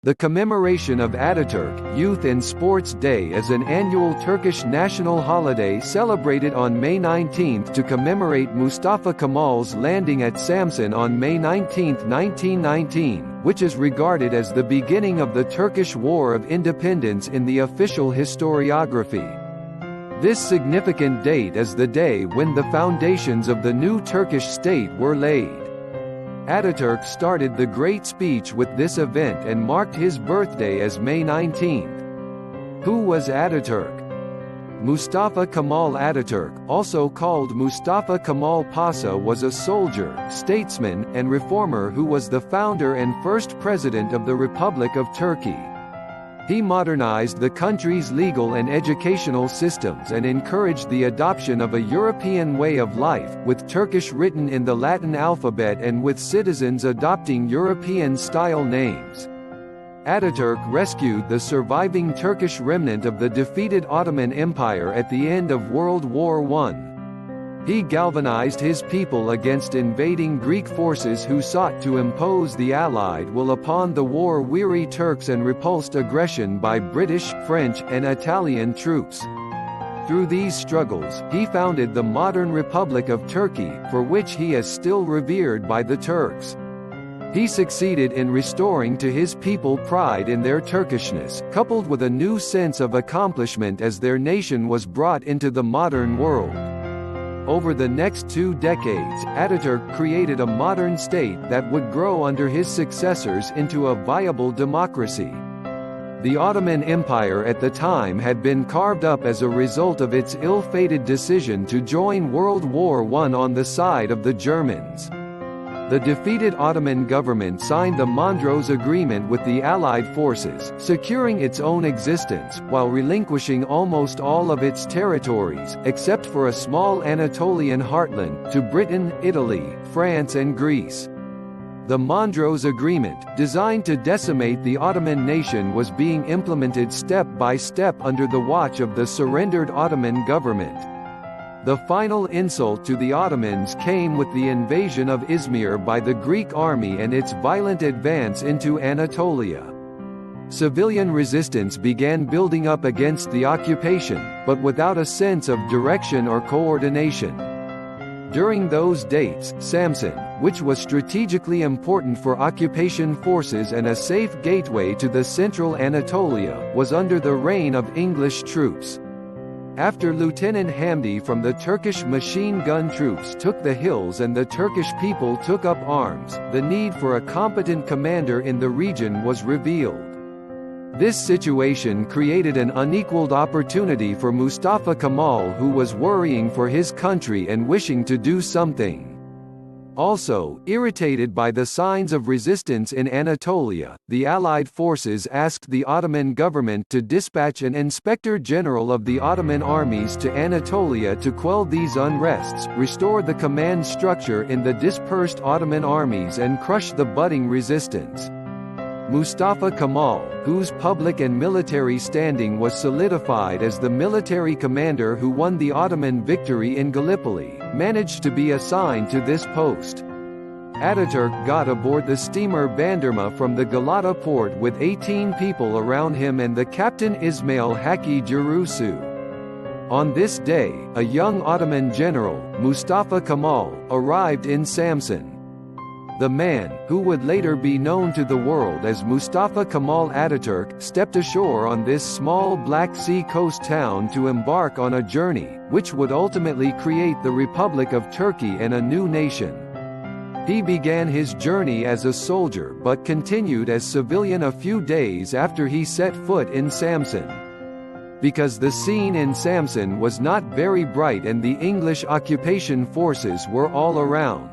The Commemoration of Atatürk Youth and Sports Day is an annual Turkish national holiday celebrated on May 19 to commemorate Mustafa Kemal's landing at Samsun on May 19, 1919, which is regarded as the beginning of the Turkish War of Independence in the official historiography. This significant date is the day when the foundations of the new Turkish state were laid. Atatürk started the Great Speech with this event and marked his birthday as May 19. Who was Atatürk? Mustafa Kemal Atatürk, also called Mustafa Kemal Pasha, was a soldier, statesman, and reformer who was the founder and first president of the Republic of Turkey. He modernized the country's legal and educational systems and encouraged the adoption of a European way of life, with Turkish written in the Latin alphabet and with citizens adopting European-style names. Atatürk rescued the surviving Turkish remnant of the defeated Ottoman Empire at the end of World War I. He galvanized his people against invading Greek forces who sought to impose the Allied will upon the war-weary Turks and repulsed aggression by British, French, and Italian troops. Through these struggles, he founded the modern Republic of Turkey, for which he is still revered by the Turks. He succeeded in restoring to his people pride in their Turkishness, coupled with a new sense of accomplishment as their nation was brought into the modern world. Over the next 2 decades, Atatürk created a modern state that would grow under his successors into a viable democracy. The Ottoman Empire at the time had been carved up as a result of its ill-fated decision to join World War I on the side of the Germans. The defeated Ottoman government signed the Mondros Agreement with the Allied forces, securing its own existence, while relinquishing almost all of its territories, except for a small Anatolian heartland, to Britain, Italy, France and Greece. The Mondros Agreement, designed to decimate the Ottoman nation, was being implemented step by step under the watch of the surrendered Ottoman government. The final insult to the Ottomans came with the invasion of Izmir by the Greek army and its violent advance into Anatolia. Civilian resistance began building up against the occupation, but without a sense of direction or coordination. During those dates, Samsun, which was strategically important for occupation forces and a safe gateway to the central Anatolia, was under the reign of English troops. After Lieutenant Hamdi from the Turkish machine gun troops took the hills and the Turkish people took up arms, the need for a competent commander in the region was revealed. This situation created an unequaled opportunity for Mustafa Kemal, who was worrying for his country and wishing to do something. Also, irritated by the signs of resistance in Anatolia, the Allied forces asked the Ottoman government to dispatch an inspector general of the Ottoman armies to Anatolia to quell these unrests, restore the command structure in the dispersed Ottoman armies and crush the budding resistance. Mustafa Kemal, whose public and military standing was solidified as the military commander who won the Ottoman victory in Gallipoli, managed to be assigned to this post. Atatürk got aboard the steamer Bandırma from the Galata port with 18 people around him and the captain Ismail Hakkı Giresu. On this day, a young Ottoman general, Mustafa Kemal, arrived in Samsun. The man, who would later be known to the world as Mustafa Kemal Atatürk, stepped ashore on this small Black Sea coast town to embark on a journey, which would ultimately create the Republic of Turkey and a new nation. He began his journey as a soldier but continued as civilian a few days after he set foot in Samsun. Because the scene in Samsun was not very bright and the English occupation forces were all around,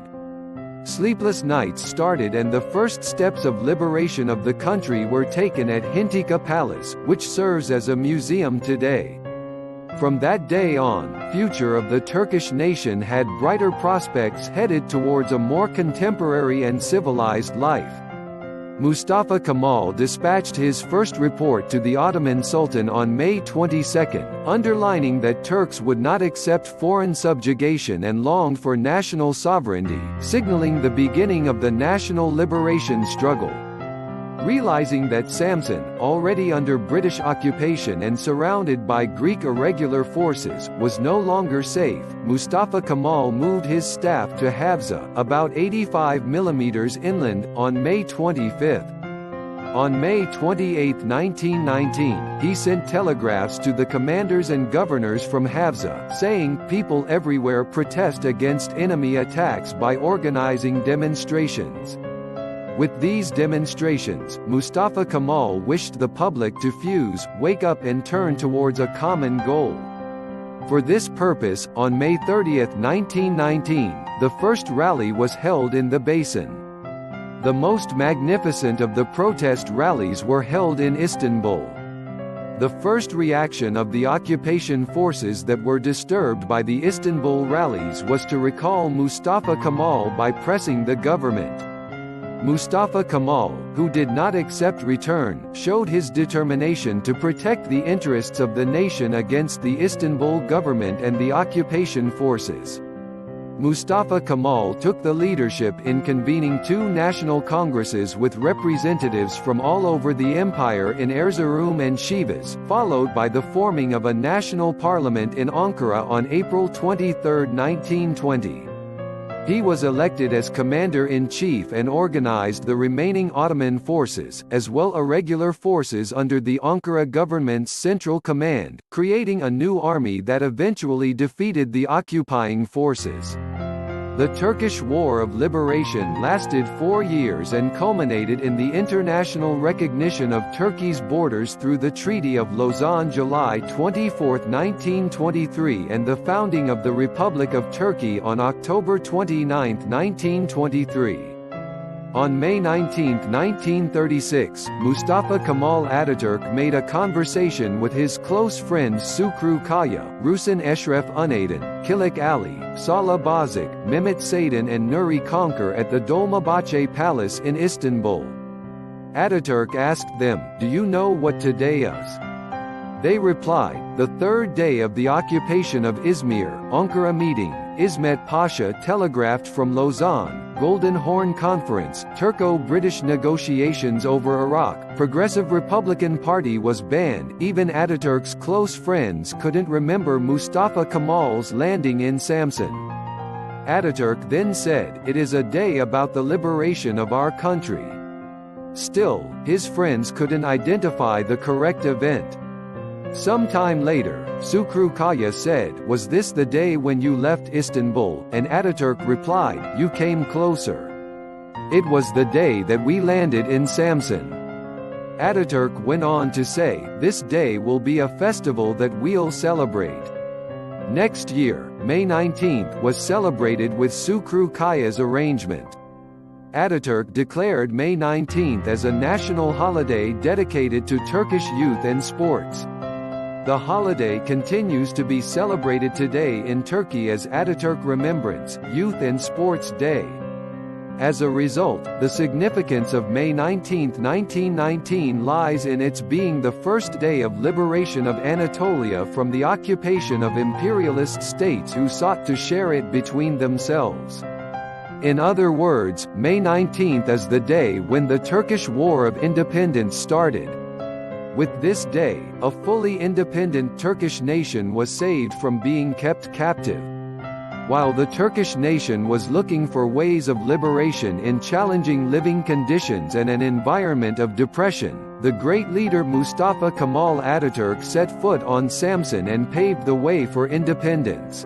sleepless nights started and the first steps of liberation of the country were taken at Hintika Palace, which serves as a museum today. From that day on, future of the Turkish nation had brighter prospects headed towards a more contemporary and civilized life. Mustafa Kemal dispatched his first report to the Ottoman Sultan on May 22, underlining that Turks would not accept foreign subjugation and longed for national sovereignty, signaling the beginning of the national liberation struggle. Realizing that Samsun, already under British occupation and surrounded by Greek irregular forces, was no longer safe, Mustafa Kemal moved his staff to Havza, about 85 kilometers inland, on May 25. On May 28, 1919, he sent telegraphs to the commanders and governors from Havza, saying, "People everywhere protest against enemy attacks by organizing demonstrations." With these demonstrations, Mustafa Kemal wished the public to fuse, wake up and turn towards a common goal. For this purpose, on May 30, 1919, the first rally was held in the basin. The most magnificent of the protest rallies were held in Istanbul. The first reaction of the occupation forces that were disturbed by the Istanbul rallies was to recall Mustafa Kemal by pressing the government. Mustafa Kemal, who did not accept return, showed his determination to protect the interests of the nation against the Istanbul government and the occupation forces. Mustafa Kemal took the leadership in convening two national congresses with representatives from all over the empire in Erzurum and Sivas, followed by the forming of a national parliament in Ankara on April 23, 1920. He was elected as commander-in-chief and organized the remaining Ottoman forces, as well irregular forces under the Ankara government's central command, creating a new army that eventually defeated the occupying forces. The Turkish War of Liberation lasted 4 years and culminated in the international recognition of Turkey's borders through the Treaty of Lausanne July 24, 1923 and the founding of the Republic of Turkey on October 29, 1923. On May 19, 1936, Mustafa Kemal Atatürk made a conversation with his close friends Sukru Kaya, Rusin Eşref Unaydın, Kilik Ali, Salah Bazik, Mehmet Saydin and Nuri Konker at the Dolmabahce Palace in Istanbul. Atatürk asked them, "Do you know what today is?" They replied, "The third day of the occupation of Izmir, Ankara meeting, Ismet Pasha telegraphed from Lausanne, Golden Horn Conference, Turco-British negotiations over Iraq, Progressive Republican Party was banned." Even Atatürk's close friends couldn't remember Mustafa Kemal's landing in Samsun. Atatürk then said, "It is a day about the liberation of our country." Still, his friends couldn't identify the correct event. Sometime later, Sukru Kaya said, "Was this the day when you left Istanbul?" And Atatürk replied, "You came closer. It was the day that we landed in Samsun." Atatürk went on to say, "This day will be a festival that we'll celebrate." Next year, May 19, was celebrated with Sukru Kaya's arrangement. Atatürk declared May 19 as a national holiday dedicated to Turkish youth and sports. The holiday continues to be celebrated today in Turkey as Atatürk Remembrance, Youth and Sports Day. As a result, the significance of May 19, 1919 lies in its being the first day of liberation of Anatolia from the occupation of imperialist states who sought to share it between themselves. In other words, May 19 is the day when the Turkish War of Independence started. With this day, a fully independent Turkish nation was saved from being kept captive. While the Turkish nation was looking for ways of liberation in challenging living conditions and an environment of depression, the great leader Mustafa Kemal Atatürk set foot on Samsun and paved the way for independence.